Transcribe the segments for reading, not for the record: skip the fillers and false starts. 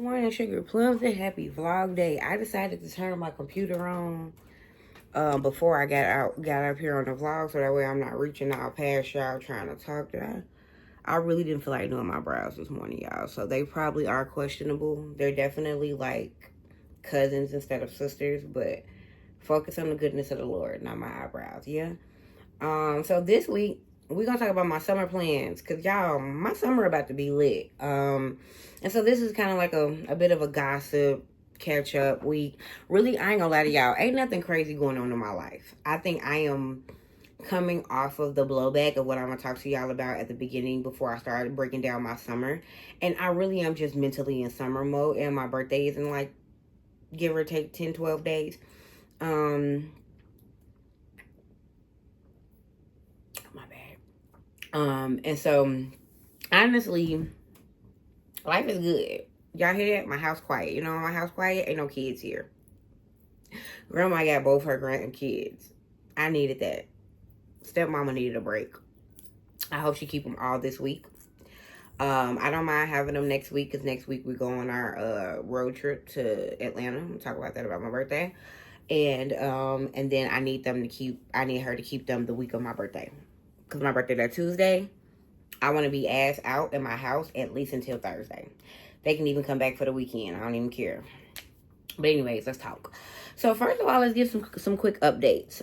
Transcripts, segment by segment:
morning, Sugar Plums, and happy vlog day. I decided to turn my computer on before I got up here on the vlog, so that way I'm not reaching out past y'all trying to talk to y'all. I really didn't feel like doing my brows this morning, y'all, so they probably are questionable. They're definitely like cousins instead of sisters, but focus on the goodness of the Lord, not my eyebrows, yeah? So this week, we're gonna talk about my summer plans, because y'all, my summer about to be lit. And so this is kind of like a bit of a gossip catch up week. Really, I ain't gonna lie to y'all, ain't nothing crazy going on in my life. I think I am coming off of the blowback of what I'm gonna talk to y'all about at the beginning before I started breaking down my summer. And I really am just mentally in summer mode, and my birthday is in like, give or take 10-12 days. My bad. And so honestly, life is good. Y'all hear that? My house quiet. You know, my house quiet, ain't no kids here. Grandma got both her grandkids. I needed that. Stepmama needed a break. I hope she keep them all this week. I don't mind having them next week, because next week we go on our road trip to Atlanta. We'll talk about that about my birthday. And then I need her to keep them the week of my birthday, because my birthday that Tuesday. I want to be ass out in my house at least until Thursday. They can even come back for the weekend. I don't even care. But anyways, let's talk. So first of all, let's give some quick updates.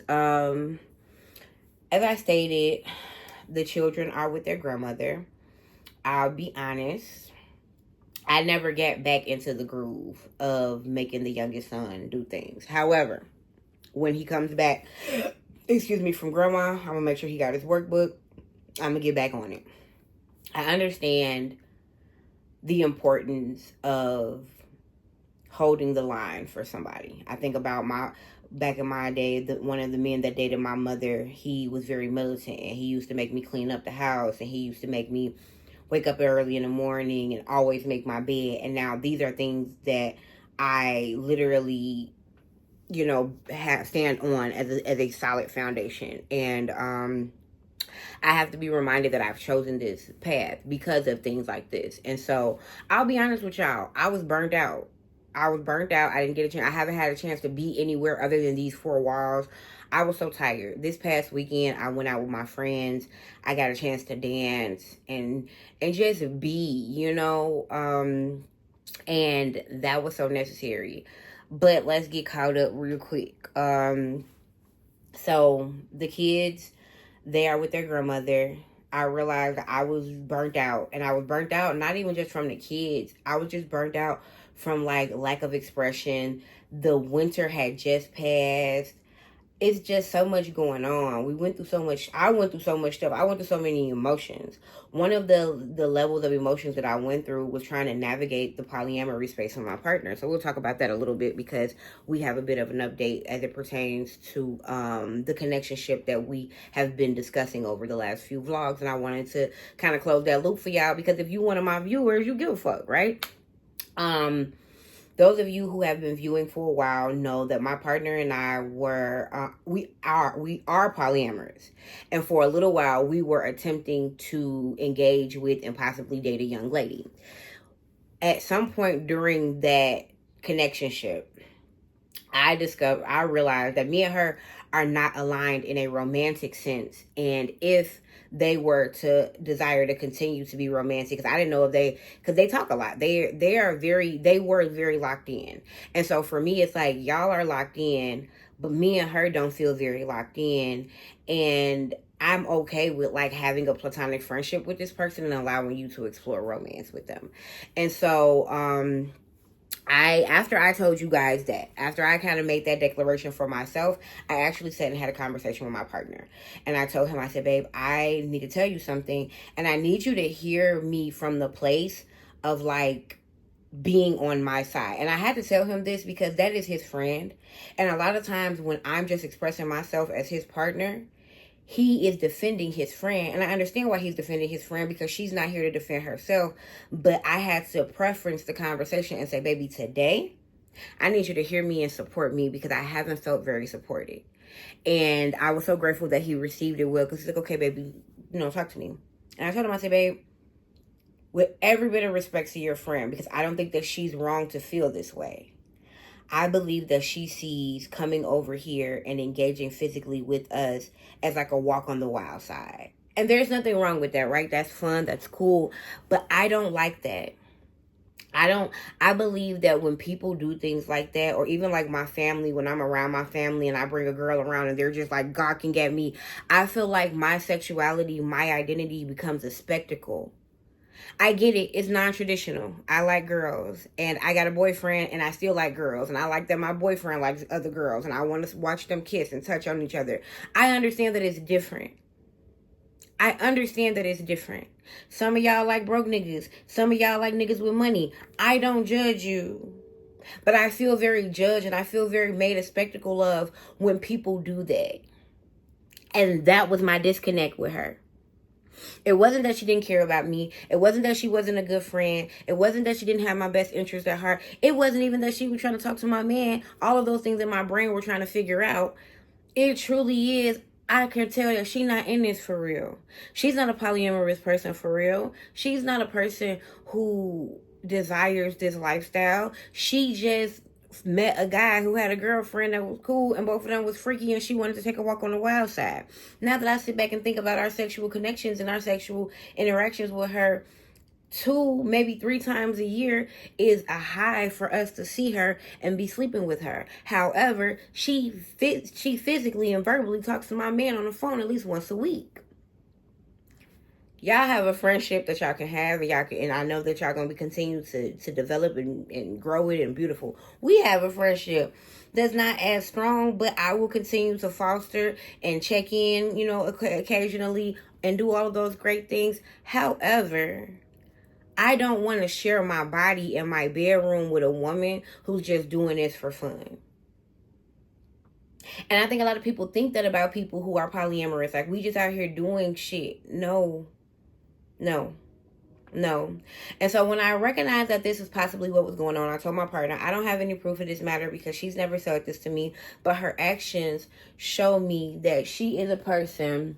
As I stated, the children are with their grandmother. I'll be honest, I never get back into the groove of making the youngest son do things. However, when he comes back, from grandma, I'm going to make sure he got his workbook. I'm going to get back on it. I understand the importance of holding the line for somebody. I think about back in my day, one of the men that dated my mother, he was very militant, and he used to make me clean up the house, and he used to make me wake up early in the morning and always make my bed. And now these are things that I literally, stand on as a solid foundation. And I have to be reminded that I've chosen this path because of things like this. And so I'll be honest with y'all, I was burnt out. I didn't get a chance. I haven't had a chance to be anywhere other than these four walls. I was so tired. This past weekend, I went out with my friends. I got a chance to dance and just be, and that was so necessary. But let's get caught up real quick. So the kids, they are with their grandmother. I realized I was burnt out. And I was burnt out not even just from the kids. I was just burnt out from like lack of expression. The winter had just passed. It's just so much going on. I went through so much stuff. I went through so many emotions. One of the levels of emotions that I went through was trying to navigate the polyamory space with my partner. So we'll talk about that a little bit, because we have a bit of an update as it pertains to the connectionship that we have been discussing over the last few vlogs. And I wanted to kind of close that loop for y'all, because if you're one of my viewers, you give a fuck, right? Those of you who have been viewing for a while know that my partner and I we are polyamorous. And for a little while, we were attempting to engage with and possibly date a young lady. At some point during that connectionship, I realized that me and her are not aligned in a romantic sense. And if they were to desire to continue to be romantic, because I didn't know if because they talk a lot. They were very locked in. And so for me, it's like, y'all are locked in, but me and her don't feel very locked in. And I'm okay with like having a platonic friendship with this person and allowing you to explore romance with them. And so, after I told you guys that, after I kind of made that declaration for myself, I actually sat and had a conversation with my partner. And I told him, I said, babe, I need to tell you something. And I need you to hear me from the place of like being on my side. And I had to tell him this because that is his friend. And a lot of times when I'm just expressing myself as his partner, he is defending his friend. And I understand why he's defending his friend, because she's not here to defend herself. But I had to preference the conversation and say, baby, today, I need you to hear me and support me, because I haven't felt very supported. And I was so grateful that he received it well, because he's like, okay, baby, talk to me. And I told him, I said, babe, with every bit of respect to your friend, because I don't think that she's wrong to feel this way. I believe that she sees coming over here and engaging physically with us as like a walk on the wild side. And there's nothing wrong with that, right? That's fun, that's cool. But I don't like that. I believe that when people do things like that, or even like my family, when I'm around my family and I bring a girl around and they're just like gawking at me, I feel like my sexuality, my identity becomes a spectacle. I get it. It's non-traditional. I like girls, and I got a boyfriend, and I still like girls, and I like that my boyfriend likes other girls, and I want to watch them kiss and touch on each other. I understand that it's different. I understand that it's different. Some of y'all like broke niggas. Some of y'all like niggas with money. I don't judge you. But I feel very judged, and I feel very made a spectacle of when people do that. And that was my disconnect with her. It wasn't that she didn't care about me. It wasn't that she wasn't a good friend. It wasn't that she didn't have my best interest at heart. It wasn't even that she was trying to talk to my man. All of those things in my brain were trying to figure out. It truly is. I can tell you, she's not in this for real. She's not a polyamorous person for real. She's not a person who desires this lifestyle. She just met a guy who had a girlfriend that was cool, and both of them was freaky, and she wanted to take a walk on the wild side. Now that I sit back and think about our sexual connections and our sexual interactions with her 2, maybe 3 times a year is a high for us to see her and be sleeping with her. However, she physically and verbally talks to my man on the phone at least once a week. Y'all have a friendship that y'all can have, and I know that y'all gonna be continue to develop and grow it and beautiful. We have a friendship that's not as strong, but I will continue to foster and check in, occasionally, and do all of those great things. However, I don't want to share my body in my bedroom with a woman who's just doing this for fun. And I think a lot of people think that about people who are polyamorous. Like, we just out here doing shit. No. And so when I recognized that this is possibly what was going on, I told my partner, I don't have any proof of this matter because she's never said this to me, but her actions show me that she is a person.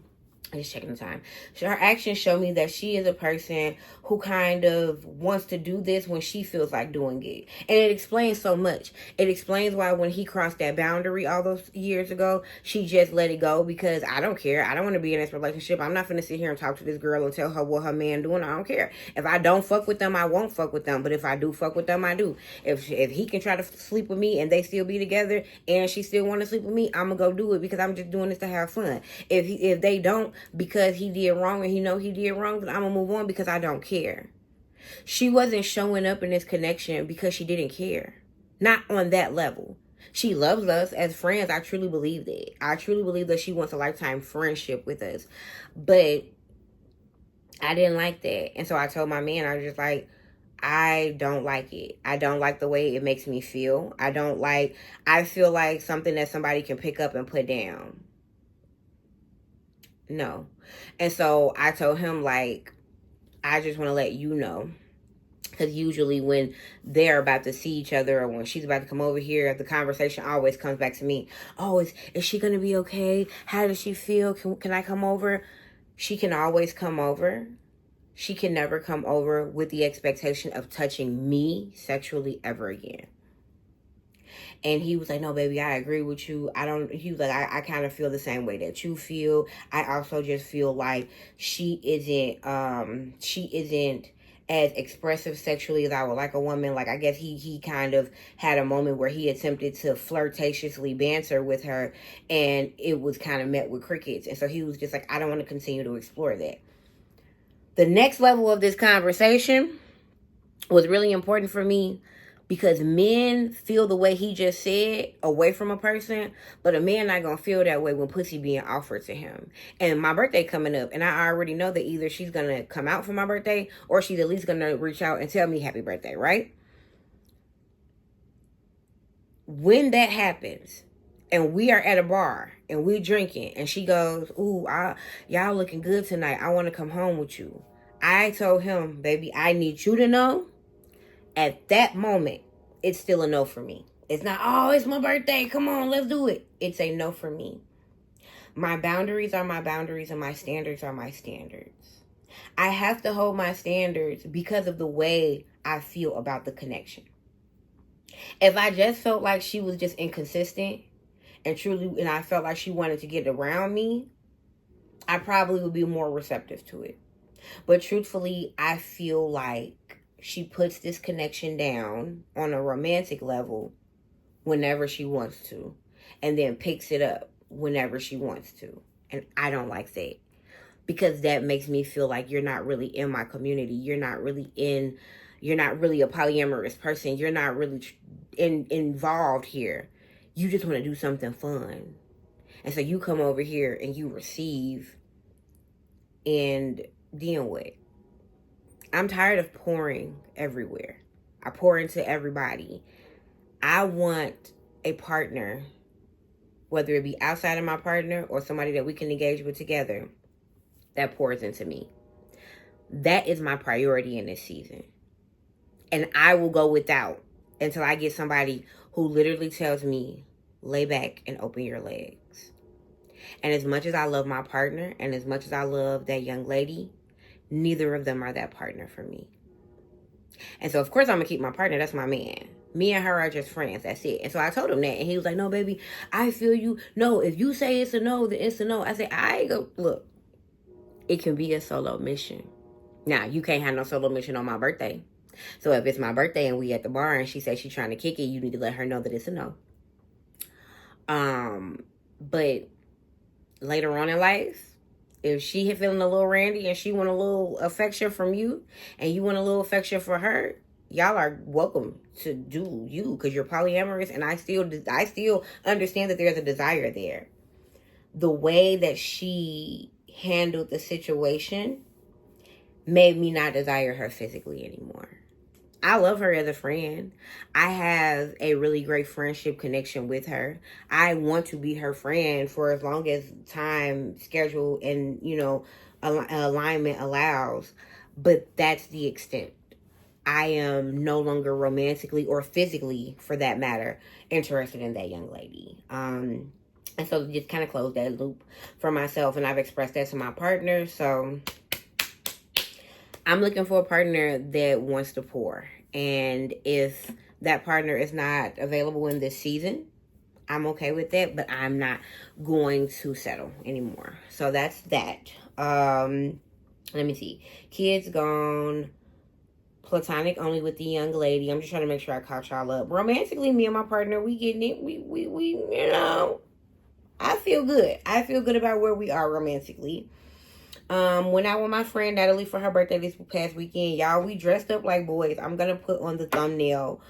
I'm just checking the time. Her actions show me that she is a person who kind of wants to do this when she feels like doing it. And it explains so much. It explains why when he crossed that boundary all those years ago, she just let it go because I don't care. I don't want to be in this relationship. I'm not going to sit here and talk to this girl and tell her what her man doing. I don't care. If I don't fuck with them, I won't fuck with them. But if I do fuck with them, I do. If he can try to sleep with me and they still be together and she still want to sleep with me, I'm going to go do it because I'm just doing this to have fun. If they don't, because he did wrong and he know he did wrong, then I'm going to move on because I don't care. She wasn't showing up in this connection because she didn't care. Not on that level. She loves us as friends. I truly believe that. I truly believe that she wants a lifetime friendship with us. But I didn't like that. And so I told my man, I was just like, I don't like it. I don't like the way it makes me feel. I feel like something that somebody can pick up and put down. No. And so I told him, like, I just want to let you know. Because usually when they're about to see each other or when she's about to come over here, the conversation always comes back to me. Oh, is she going to be okay? How does she feel? Can I come over? She can always come over. She can never come over with the expectation of touching me sexually ever again. And he was like, no, baby, I agree with you. He was like, I kind of feel the same way that you feel. I also just feel like she isn't as expressive sexually as I would like a woman. Like, I guess he kind of had a moment where he attempted to flirtatiously banter with her and it was kind of met with crickets. And so he was just like, I don't want to continue to explore that. The next level of this conversation was really important for me because men feel the way he just said away from a person, but a man not gonna feel that way when pussy being offered to him. And my birthday coming up, and I already know that either she's gonna come out for my birthday or she's at least gonna reach out and tell me happy birthday, right? When that happens, and we are at a bar and we drinking, and she goes, ooh, y'all looking good tonight. I want to come home with you. I told him, baby, I need you to know at that moment, it's still a no for me. It's not, oh, it's my birthday. Come on, let's do it. It's a no for me. My boundaries are my boundaries and my standards are my standards. I have to hold my standards because of the way I feel about the connection. If I just felt like she was just inconsistent and I felt like she wanted to get around me, I probably would be more receptive to it. But truthfully, I feel like she puts this connection down on a romantic level whenever she wants to, and then picks it up whenever she wants to. And I don't like that, because that makes me feel like you're not really in my community. You're not really a polyamorous person. You're not really involved here. You just want to do something fun. And so you come over here and you receive, and then what? I'm tired of pouring everywhere. I pour into everybody. I want a partner, whether it be outside of my partner or somebody that we can engage with together, that pours into me. That is my priority in this season. And I will go without until I get somebody who literally tells me, lay back and open your legs. And as much as I love my partner and as much as I love that young lady, neither of them are that partner for me. And so, of course, I'm going to keep my partner. That's my man. Me and her are just friends. That's it. And so I told him that. And he was like, no, baby, I feel you. No, if you say it's a no, then it's a no. I said, look, it can be a solo mission. Now, you can't have no solo mission on my birthday. So if it's my birthday and we at the bar and she says she's trying to kick it, you need to let her know that it's a no. But later on in life, if she feeling a little randy and she want a little affection from you and you want a little affection for her, y'all are welcome to do you, because you're polyamorous, and I still understand that there's a desire there. The way that she handled the situation made me not desire her physically anymore. I love her as a friend. I have a really great friendship connection with her. I want to be her friend for as long as time, schedule, and, alignment allows. But that's the extent. I am no longer romantically or physically, for that matter, interested in that young lady. And so just kind of close that loop for myself. And I've expressed that to my partner. So I'm looking for a partner that wants to pour. And if that partner is not available in this season, I'm okay with that. But I'm not going to settle anymore. So that's that. Let me see. Kids gone. Platonic only with the young lady. I'm just trying to make sure I caught y'all up. Romantically, me and my partner, we getting it. We I feel good. I feel good about where we are romantically. Went out with my friend Natalie for her birthday this past weekend. Y'all, we dressed up like boys. I'm gonna put on the thumbnail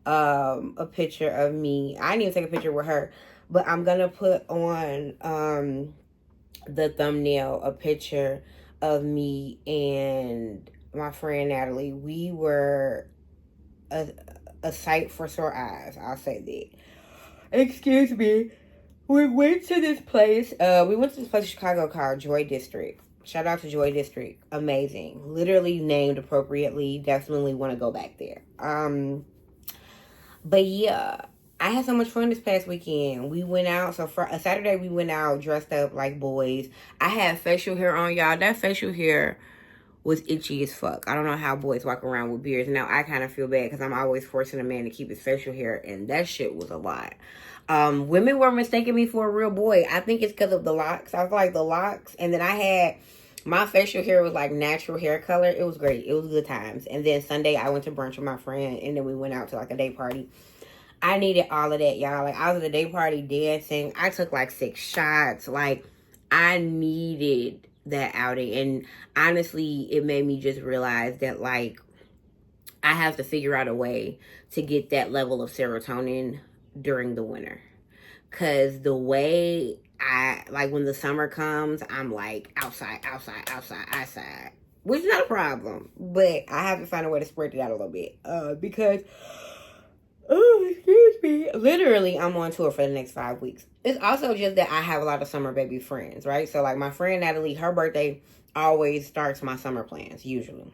a picture of me. I didn't even take a picture with her, but I'm gonna put on the thumbnail a picture of me and my friend Natalie. We were a sight for sore eyes. I'll say that. Excuse me. We went to this place. We went to this place in Chicago called Joy District. Shout out to Joy District. Amazing. Literally named appropriately. Definitely want to go back there. But yeah, I had so much fun this past weekend. We went out. So for a Saturday, we went out dressed up like boys. I had facial hair on, y'all. That facial hair was itchy as fuck. I don't know how boys walk around with beards. Now I kind of feel bad because I'm always forcing a man to keep his facial hair, and that shit was a lot. Women were mistaking me for a real boy. I think it's because of the locks. I feel like the locks, and then I had my facial hair was like natural hair color. It was great. It was good times. And then Sunday I went to brunch with my friend, and then we went out to like a day party. I needed all of that, y'all. Like, I was at a day party dancing. I took like 6 shots. Like, I needed that outing. And honestly, it made me just realize that, like, I have to figure out a way to get that level of serotonin during the winter. Because the way like, when the summer comes, I'm like outside. Which is not a problem. But I have to find a way to spread it out a little bit. Because, oh, excuse me. Literally, I'm on tour for the next 5 weeks. It's also just that I have a lot of summer baby friends, right? So, like, my friend Natalie, her birthday always starts my summer plans, usually.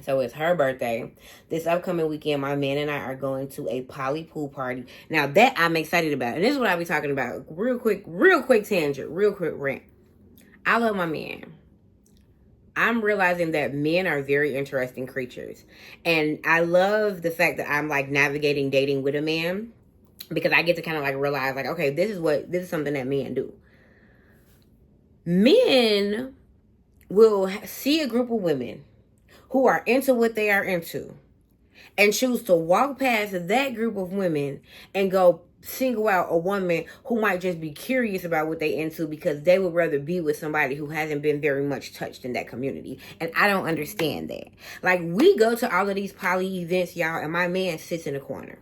So it's her birthday. This upcoming weekend, my man and I are going to a poly pool party. Now that I'm excited about. And this is what I'll be talking about. Real quick tangent. Real quick rant. I love my man. I'm realizing that men are very interesting creatures. And I love the fact that I'm like navigating dating with a man, because I get to kind of like realize like, okay, this is something that men do. Men will see a group of women who are into what they are into and choose to walk past that group of women and go single out a woman who might just be curious about what they into, because they would rather be with somebody who hasn't been very much touched in that community. And I don't understand that. Like, we go to all of these poly events, y'all, and my man sits in the corner.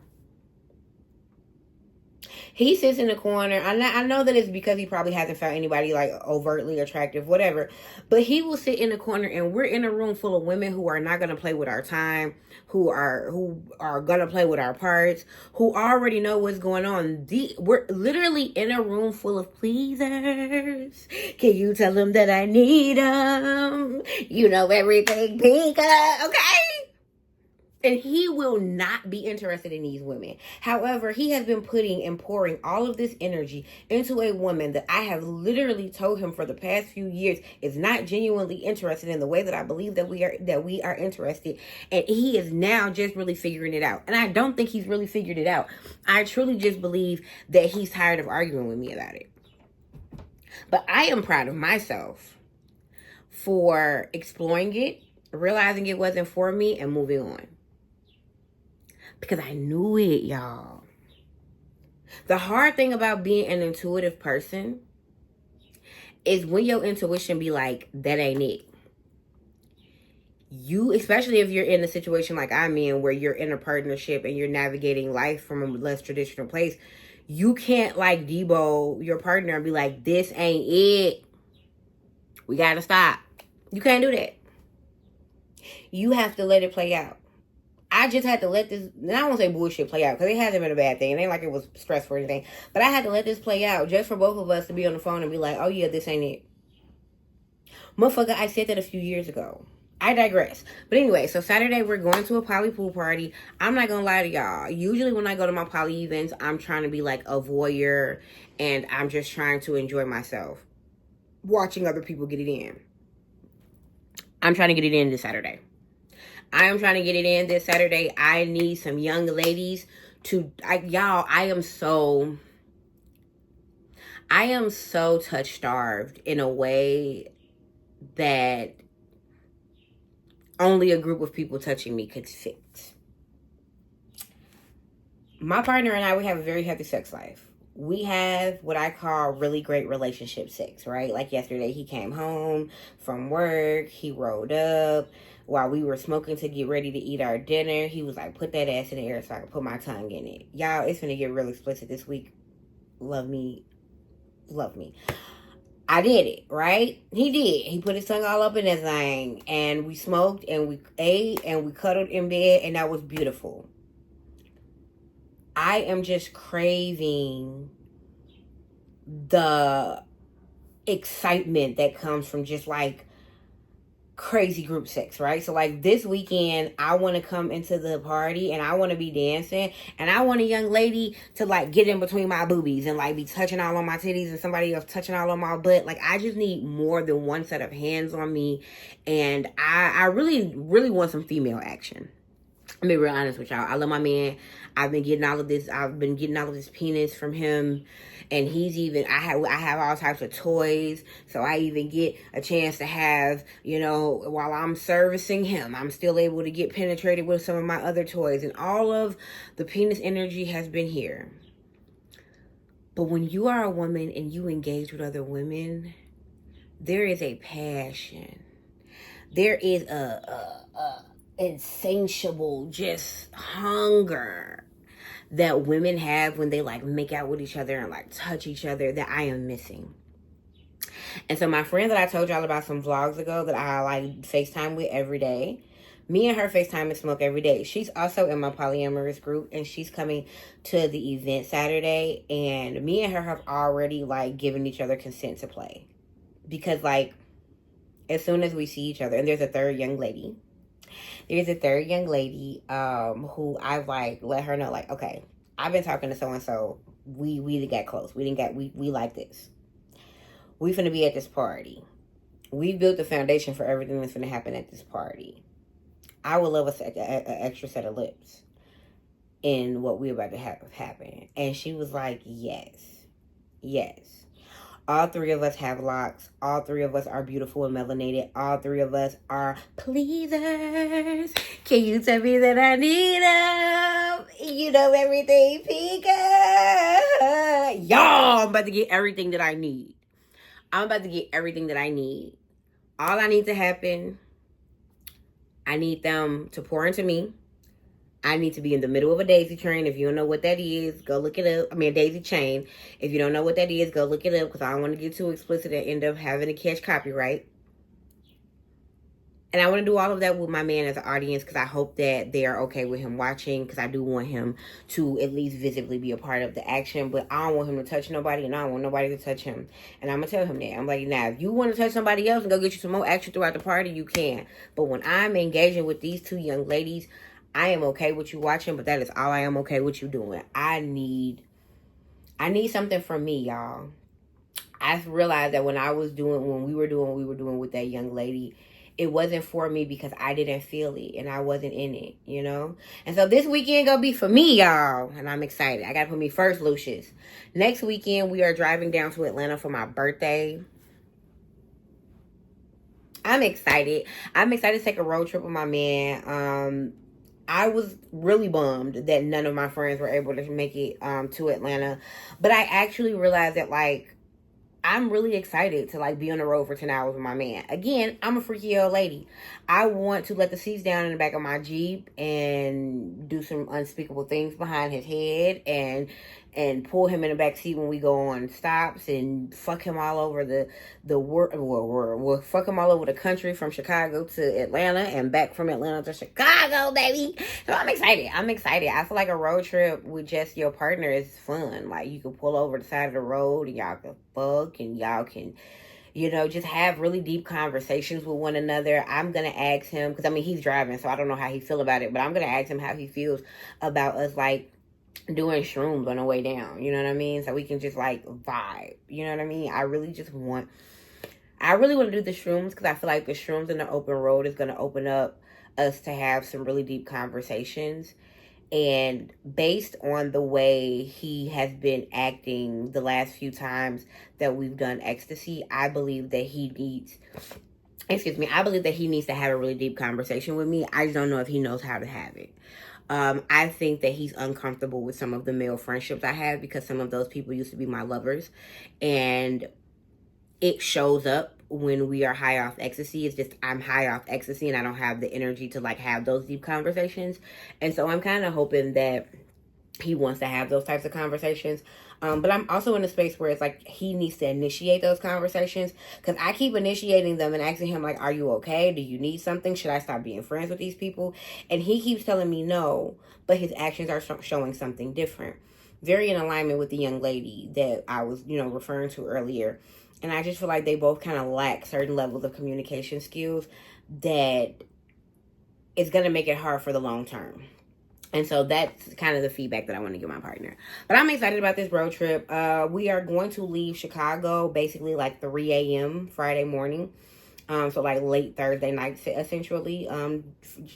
He sits in the corner. I know that it's because he probably hasn't found anybody like overtly attractive, whatever. But he will sit in the corner, and we're in a room full of women who are not gonna play with our time, who are gonna play with our parts, who already know what's going on. We're literally in a room full of pleasers. Can you tell them that I need them? You know everything, Pika. Okay. And he will not be interested in these women. However, he has been putting and pouring all of this energy into a woman that I have literally told him for the past few years is not genuinely interested in the way that I believe that we are interested. And he is now just really figuring it out. And I don't think he's really figured it out. I truly just believe that he's tired of arguing with me about it. But I am proud of myself for exploring it, realizing it wasn't for me, and moving on. Because I knew it, y'all. The hard thing about being an intuitive person is when your intuition be like, that ain't it. You, especially if you're in a situation like I'm in, where you're in a partnership and you're navigating life from a less traditional place, you can't like Debo your partner and be like, this ain't it. We gotta stop. You can't do that. You have to let it play out. I just had to let this, I don't want to say bullshit play out, because it hasn't been a bad thing. It ain't like it was stressful or anything. But I had to let this play out just for both of us to be on the phone and be like, oh yeah, this ain't it. Motherfucker, I said that a few years ago. I digress. But anyway, so Saturday we're going to a poly pool party. I'm not going to lie to y'all. Usually when I go to my poly events, I'm trying to be like a voyeur, and I'm just trying to enjoy myself, watching other people get it in. I'm trying to get it in this Saturday. I am trying to get it in this Saturday. I need some young ladies to, y'all, I am so touch starved in a way that only a group of people touching me could fix. My partner and I, we have a very healthy sex life. We have what I call really great relationship sex, right? Like yesterday, he came home from work, he rolled up. While we were smoking to get ready to eat our dinner, he was like, put that ass in the air so I can put my tongue in it. Y'all, it's gonna get real explicit this week. Love me. Love me. I did it, right? He did. He put his tongue all up in that thing. And we smoked and we ate and we cuddled in bed, and that was beautiful. I am just craving the excitement that comes from just like crazy group sex, right? So like this weekend, I want to come into the party and I want to be dancing, and I want a young lady to like get in between my boobies and like be touching all on my titties, and somebody else touching all on my butt. Like, I just need more than one set of hands on me, and I really, really want some female action. I'll be real honest with y'all. I love my man. I've been getting all of this penis from him. And he's even, I have all types of toys. So I even get a chance to have, you know, while I'm servicing him, I'm still able to get penetrated with some of my other toys. And all of the penis energy has been here. But when you are a woman and you engage with other women, there is a passion. There is a insatiable just hunger that women have when they like make out with each other and like touch each other that I am missing. And so my friend that I told y'all about some vlogs ago that I like FaceTime with every day, me and her FaceTime and smoke every day. She's also in my polyamorous group, and she's coming to the event Saturday, and me and her have already like given each other consent to play, because like as soon as we see each other, and there's a third young lady who I've like let her know, like, okay, I've been talking to so and so. We got close. We like this. We finna be at this party. We built the foundation for everything that's going to happen at this party. I would love an extra set of lips in what we're about to have happen. And she was like, yes. Yes. All three of us have locks. All three of us are beautiful and melanated. All three of us are pleasers. Can you tell me that I need them? You know everything, Pika. Y'all, I'm about to get everything that I need. I'm about to get everything that I need. All I need to happen, I need them to pour into me. I need to be in the middle of a daisy train. If you don't know what that is, go look it up. I mean, a daisy chain. If you don't know what that is, go look it up, because I don't want to get too explicit and end up having to catch copyright. And I want to do all of that with my man as an audience, because I hope that they are okay with him watching, because I do want him to at least visibly be a part of the action. But I don't want him to touch nobody, and I don't want nobody to touch him. And I'm going to tell him that. I'm like, now, if you want to touch somebody else and go get you some more action throughout the party, you can. But when I'm engaging with these two young ladies, I am okay with you watching, but that is all I am okay with you doing. I need something from me, y'all. I realized that when we were doing with that young lady, it wasn't for me because I didn't feel it and I wasn't in it, you know? And so this weekend gonna be for me, y'all. And I'm excited. I gotta put me first, Lucius. Next weekend, we are driving down to Atlanta for my birthday. I'm excited. I'm excited to take a road trip with my man. I was really bummed that none of my friends were able to make it to Atlanta. But I actually realized that, like, I'm really excited to, like, be on the road for 10 hours with my man. Again, I'm a freaky old lady. I want to let the seats down in the back of my Jeep and do some unspeakable things behind his head and pull him in the back seat when we go on stops and fuck him all over fuck him all over the country from Chicago to Atlanta and back from Atlanta to Chicago, baby. So I'm excited. I feel like a road trip with just your partner is fun. Like, you can pull over the side of the road and y'all can fuck and y'all can, you know, just have really deep conversations with one another. I'm going to ask him, because, I mean, he's driving, so I don't know how he feel about it, but I'm going to ask him how he feels about us, like, doing shrooms on the way down, you know what I mean? So we can just, like, vibe, you know what I mean? I really want to do the shrooms, because I feel like the shrooms in the open road is going to open up us to have some really deep conversations. And based on the way he has been acting the last few times that we've done ecstasy, I believe that he needs to have a really deep conversation with me. I just don't know if he knows how to have it. I think that he's uncomfortable with some of the male friendships I have, because some of those people used to be my lovers, and it shows up when we are high off ecstasy. It's just, I'm high off ecstasy and I don't have the energy to, like, have those deep conversations. And so I'm kind of hoping that he wants to have those types of conversations. But I'm also in a space where it's like he needs to initiate those conversations, because I keep initiating them and asking him, like, are you okay? Do you need something? Should I stop being friends with these people? And he keeps telling me no, but his actions are showing something different. Very in alignment with the young lady that I was, you know, referring to earlier. And I just feel like they both kind of lack certain levels of communication skills that is going to make it hard for the long term. And so that's kind of the feedback that I want to give my partner. But I'm excited about this road trip. We are going to leave Chicago basically like 3 a.m. Friday morning. So like late Thursday night, essentially,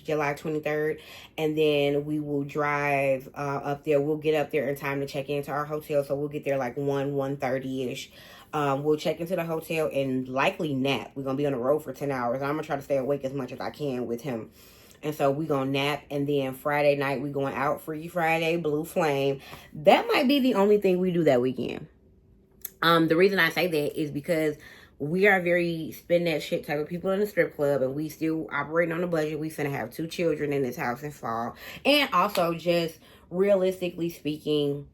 July 23rd. And then we will drive up there. We'll get up there in time to check into our hotel. So we'll get there like 1:30-ish. We'll check into the hotel and likely nap. We're going to be on the road for 10 hours. I'm going to try to stay awake as much as I can with him. And so we going to nap. And then Friday night, we going out. Freaky Friday, Blue Flame. That might be the only thing we do that weekend. The reason I say that is because we are very spend that shit type of people in the strip club. And we still operating on a budget. We finna have 2 children in this house in fall. And also, just realistically speaking,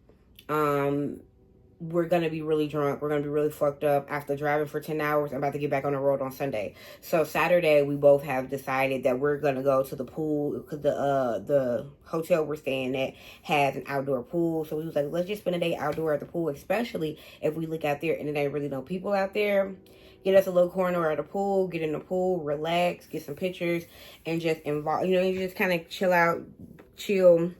we're going to be really drunk. We're going to be really fucked up after driving for 10 hours. I'm about to get back on the road on Sunday. So Saturday, we both have decided that we're going to go to the pool, because the hotel we're staying at has an outdoor pool. So we was like, let's just spend a day outdoor at the pool, especially if we look out there and there ain't really no people out there. Get us a little corner at the pool, get in the pool, relax, get some pictures, and just you just kind of chill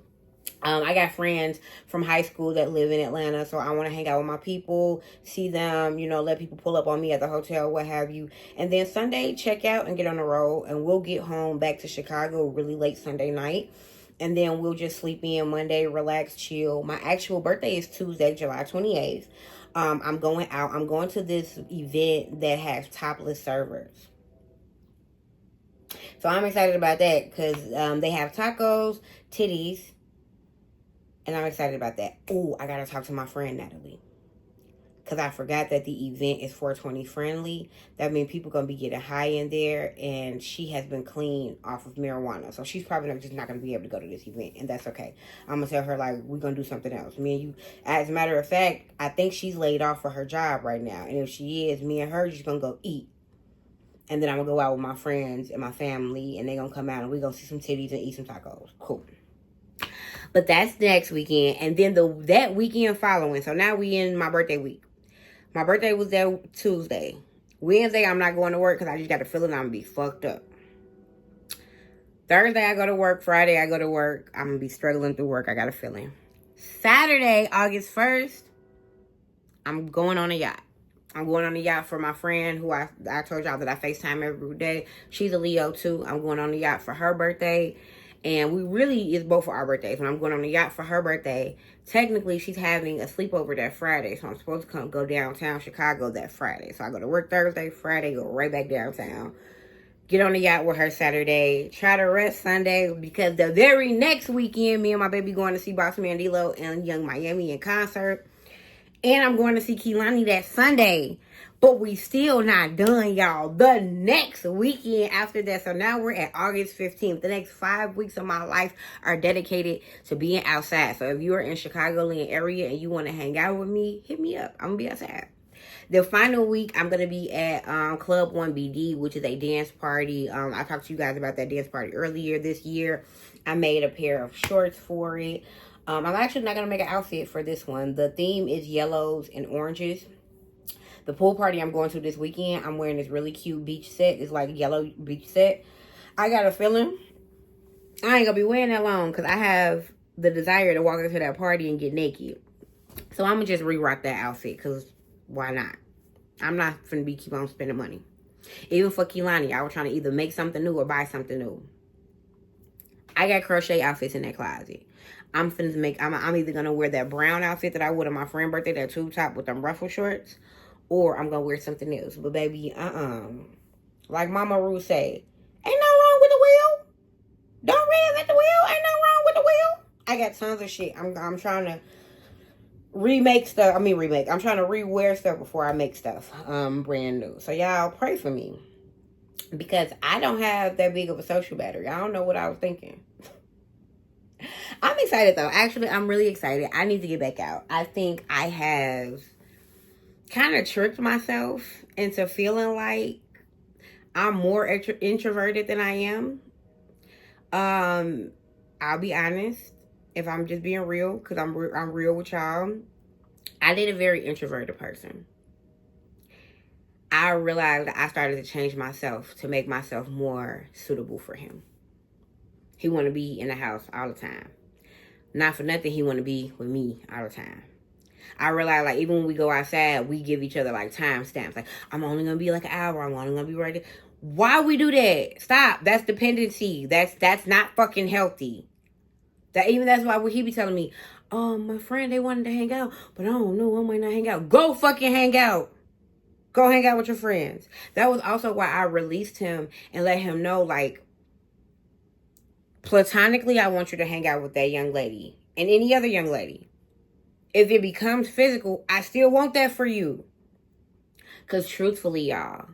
I got friends from high school that live in Atlanta, so I want to hang out with my people, see them, let people pull up on me at the hotel, what have you. And then Sunday, check out and get on the road, and we'll get home back to Chicago really late Sunday night. And then we'll just sleep in Monday, relax, chill. My actual birthday is Tuesday, July 28th. I'm going out. I'm going to this event that has topless servers. So I'm excited about that because they have tacos, titties, and I'm excited about that. Oh, I got to talk to my friend Natalie. Because I forgot that the event is 420 friendly. That means people going to be getting high in there. And she has been clean off of marijuana. So she's probably just not going to be able to go to this event. And that's okay. I'm going to tell her, like, we're going to do something else. Me and you. As a matter of fact, I think she's laid off for her job right now. And if she is, me and her just going to go eat. And then I'm going to go out with my friends and my family. And they're going to come out and we're going to see some titties and eat some tacos. Cool. But that's next weekend. And then that weekend following. So now we in my birthday week. My birthday was that Tuesday. Wednesday, I'm not going to work because I just got the feeling I'm going to be fucked up. Thursday, I go to work. Friday, I go to work. I'm going to be struggling through work. I got a feeling. Saturday, August 1st, I'm going on a yacht. I'm going on a yacht for my friend who I told y'all that I FaceTime every day. She's a Leo too. I'm going on a yacht for her birthday. And it's both for our birthdays. When I'm going on the yacht for her birthday, technically she's having a sleepover that Friday. So I'm supposed to go downtown Chicago that Friday. So I go to work Thursday, Friday, go right back downtown. Get on the yacht with her Saturday. Try to rest Sunday because the very next weekend, me and my baby going to see Boss Man D-Lo and Young Miami in concert. And I'm going to see Kehlani that Sunday. But we still not done, y'all. The next weekend after that. So now we're at August 15th. The next 5 weeks of my life are dedicated to being outside. So if you are in Chicagoland area and you want to hang out with me, hit me up. I'm going to be outside. The final week, I'm going to be at Club 1BD, which is a dance party. I talked to you guys about that dance party earlier this year. I made a pair of shorts for it. I'm actually not going to make an outfit for this one. The theme is yellows and oranges. The pool party I'm going to this weekend, I'm wearing this really cute beach set. It's like a yellow beach set. I got a feeling I ain't going to be wearing that long because I have the desire to walk into that party and get naked. So I'm going to just re-rock that outfit because why not? I'm not finna keep on spending money. Even for Kehlani, I was trying to either make something new or buy something new. I got crochet outfits in that closet. I'm either going to wear that brown outfit that I wore on my friend's birthday, that tube top with them ruffle shorts. Or I'm going to wear something else. But baby, like Mama Ruth said, ain't nothing wrong with the wheel. Don't reinvent the wheel. Ain't nothing wrong with the wheel. I got tons of shit. I'm trying to remake stuff. I'm trying to rewear stuff before I make stuff brand new. So y'all pray for me. Because I don't have that big of a social battery. I don't know what I was thinking. I'm excited though. Actually, I'm really excited. I need to get back out. I think I have kind of tricked myself into feeling like I'm more introverted than I am. I'll be honest, if I'm just being real, because I'm real with y'all. I did a very introverted person. I realized I started to change myself to make myself more suitable for him. He want to be in the house all the time. Not for nothing, he want to be with me all the time. I realize, like, even when we go outside, we give each other, like, time stamps. Like, I'm only going to be, like, an hour. I'm only going to be ready. Why we do that? Stop. That's dependency. That's not fucking healthy. That's why he be telling me, my friend, they wanted to hang out, but I don't know. I might not hang out. Go fucking hang out. Go hang out with your friends. That was also why I released him and let him know, like, platonically, I want you to hang out with that young lady and any other young lady. If it becomes physical, I still want that for you. Because truthfully, y'all,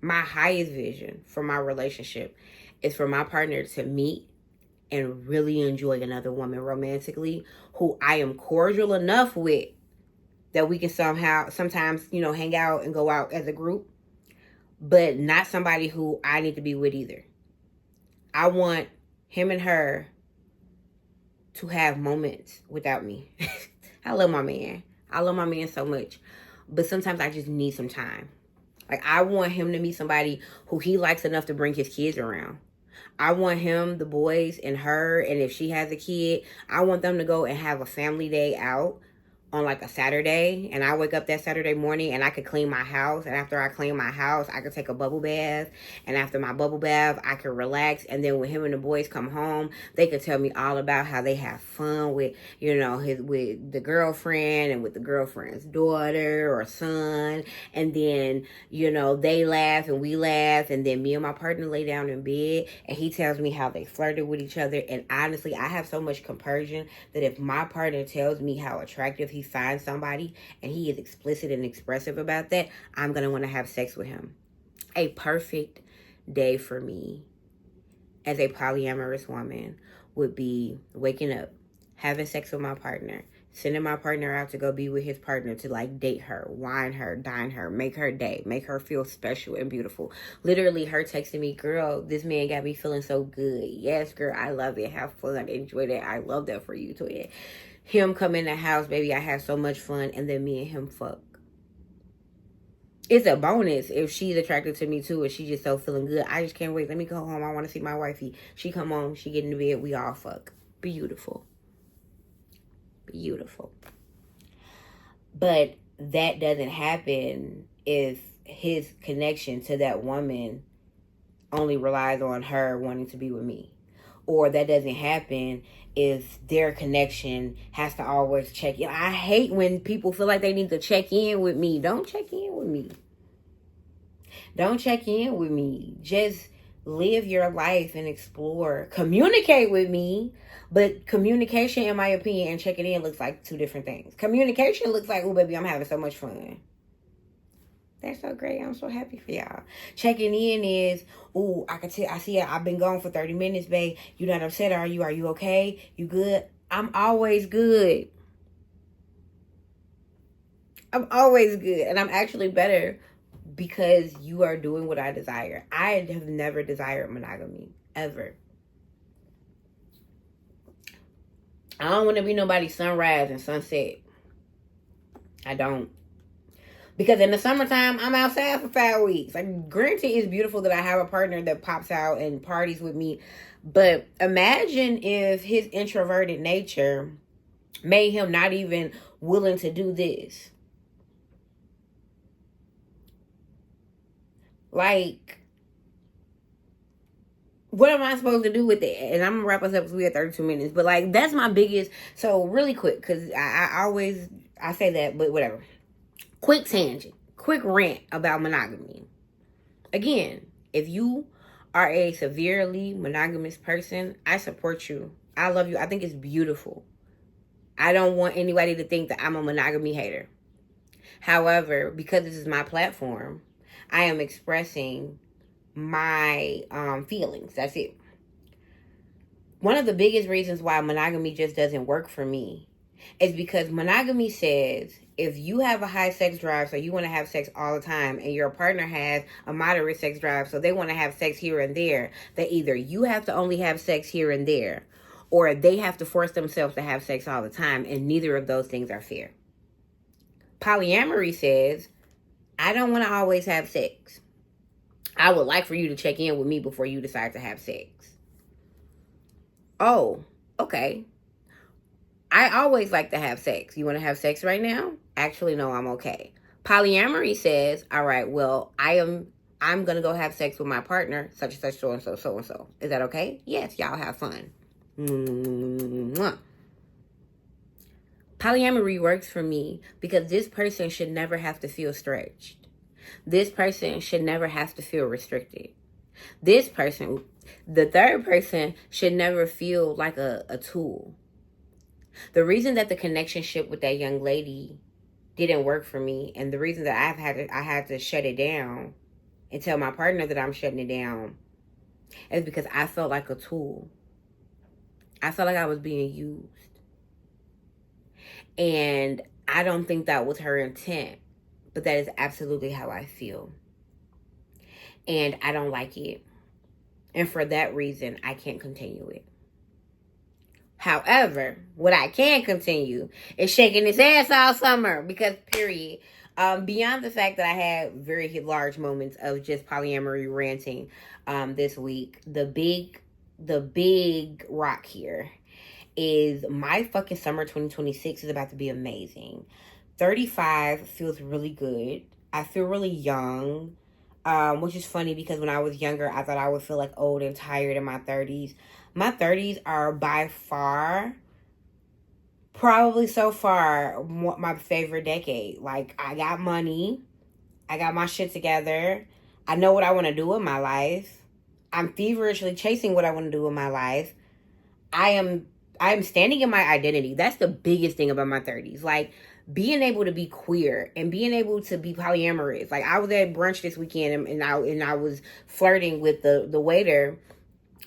my highest vision for my relationship is for my partner to meet and really enjoy another woman romantically who I am cordial enough with that we can sometimes, hang out and go out as a group, but not somebody who I need to be with either. I want him and her to have moments without me. I love my man. I love my man so much. But sometimes I just need some time. Like, I want him to meet somebody who he likes enough to bring his kids around. I want him, the boys, and her, and if she has a kid, I want them to go and have a family day out on like a Saturday, and I wake up that Saturday morning and I could clean my house, and after I clean my house I could take a bubble bath, and after my bubble bath I could relax, and then when him and the boys come home they could tell me all about how they have fun with, you know, with the girlfriend and with the girlfriend's daughter or son, and then, you know, they laugh and we laugh, and then me and my partner lay down in bed and he tells me how they flirted with each other. And honestly, I have so much compersion that if my partner tells me how attractive he finds somebody and he is explicit and expressive about that, I'm going to want to have sex with him. A perfect day for me as a polyamorous woman would be waking up, having sex with my partner, sending my partner out to go be with his partner to like date her, wine her, dine her, make her day, make her feel special and beautiful. Literally her texting me, girl, this man got me feeling so good. Yes, girl, I love it. Have fun. Enjoy that. I love that for you, twin. Him come in the house, baby, I have so much fun, and then me and him fuck. It's a bonus if she's attracted to me too, and she just so feeling good. I just can't wait. Let me go home. I want to see my wifey. She come home, she get in the bed, we all fuck. Beautiful. Beautiful. But that doesn't happen if his connection to that woman only relies on her wanting to be with me. Or that doesn't happen if their connection has to always check in. I hate when people feel like they need to check in with me. Don't check in with me. Don't check in with me. Just live your life and explore. Communicate with me. But communication, in my opinion, and checking in looks like two different things. Communication looks like, oh, baby, I'm having so much fun. That's so great. I'm so happy for y'all. Checking in is, oh, I see I've been gone for 30 minutes, babe. You not upset, are you? Are you okay? You good? I'm always good. I'm always good. And I'm actually better because you are doing what I desire. I have never desired monogamy. Ever. I don't want to be nobody's sunrise and sunset. I don't. Because in the summertime, I'm outside for 5 weeks. Like, granted, it's beautiful that I have a partner that pops out and parties with me. But imagine if his introverted nature made him not even willing to do this. Like, what am I supposed to do with it? And I'm going to wrap us up because we have 32 minutes. But, like, that's my biggest... So, really quick, because I say that, but whatever. Quick tangent, quick rant about monogamy. Again, if you are a severely monogamous person, I support you. I love you. I think it's beautiful. I don't want anybody to think that I'm a monogamy hater. However, because this is my platform, I am expressing my feelings. That's it. One of the biggest reasons why monogamy just doesn't work for me is because monogamy says if you have a high sex drive, so you want to have sex all the time, and your partner has a moderate sex drive, so they want to have sex here and there, that either you have to only have sex here and there, or they have to force themselves to have sex all the time, and neither of those things are fair. Polyamory says, I don't want to always have sex. I would like for you to check in with me before you decide to have sex. Oh, okay. I always like to have sex. You want to have sex right now? Actually, no, I'm okay. Polyamory says, all right, well, I'm going to go have sex with my partner, such and such, so and so, so and so. Is that okay? Yes, y'all have fun. Mwah. Polyamory works for me because this person should never have to feel stretched. This person should never have to feel restricted. This person, the third person, should never feel like a tool. The reason that the connectionship with that young lady didn't work for me, and the reason that I had to shut it down and tell my partner that I'm shutting it down, is because I felt like a tool. I felt like I was being used. And I don't think that was her intent, but that is absolutely how I feel. And I don't like it. And for that reason, I can't continue it. However, what I can continue is shaking his ass all summer because, period. Beyond the fact that I had very large moments of just polyamory ranting this week, the big the big rock here is my fucking summer 2026 is about to be amazing. 35 feels really good. I feel really young, which is funny because when I was younger, I thought I would feel like old and tired in my 30s. My 30s are by far, probably so far, my favorite decade. Like, I got money. I got my shit together. I know what I want to do with my life. I'm feverishly chasing what I want to do with my life. I am standing in my identity. That's the biggest thing about my 30s. Like, being able to be queer and being able to be polyamorous. Like, I was at brunch this weekend and I was flirting with the waiter,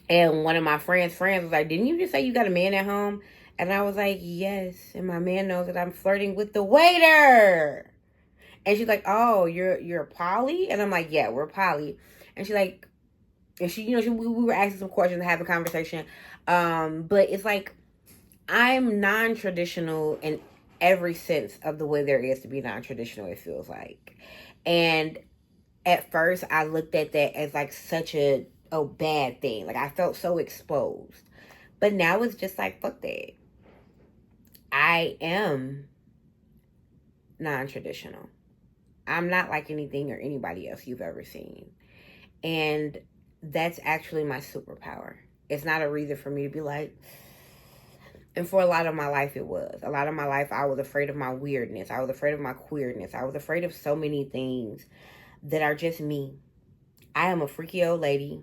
and one of my friends was like, "Didn't you just say you got a man at home?" And I was like, "Yes." And my man knows that I'm flirting with the waiter. And she's like, "Oh, you're poly?" And I'm like, "Yeah, we're poly." And she's like, and we were asking some questions and having a conversation. But it's like, I'm non-traditional in every sense of the way there is to be non-traditional, it feels like. And at first, I looked at that as like such a bad thing. Like, I felt so exposed. But now it's just like, fuck that. I am non-traditional. I'm not like anything or anybody else you've ever seen. And that's actually my superpower. It's not a reason for me to be like, and for a lot of my life, it was. A lot of my life, I was afraid of my weirdness. I was afraid of my queerness. I was afraid of so many things that are just me. I am a freaky old lady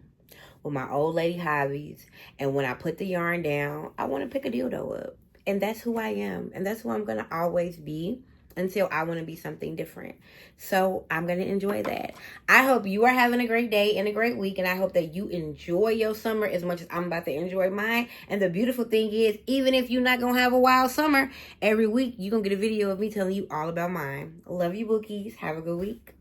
with my old lady hobbies. And when I put the yarn down, I want to pick a dildo up. And that's who I am. And that's who I'm going to always be until I want to be something different. So I'm going to enjoy that. I hope you are having a great day and a great week. And I hope that you enjoy your summer as much as I'm about to enjoy mine. And the beautiful thing is, even if you're not going to have a wild summer, every week you're going to get a video of me telling you all about mine. Love you, bookies. Have a good week.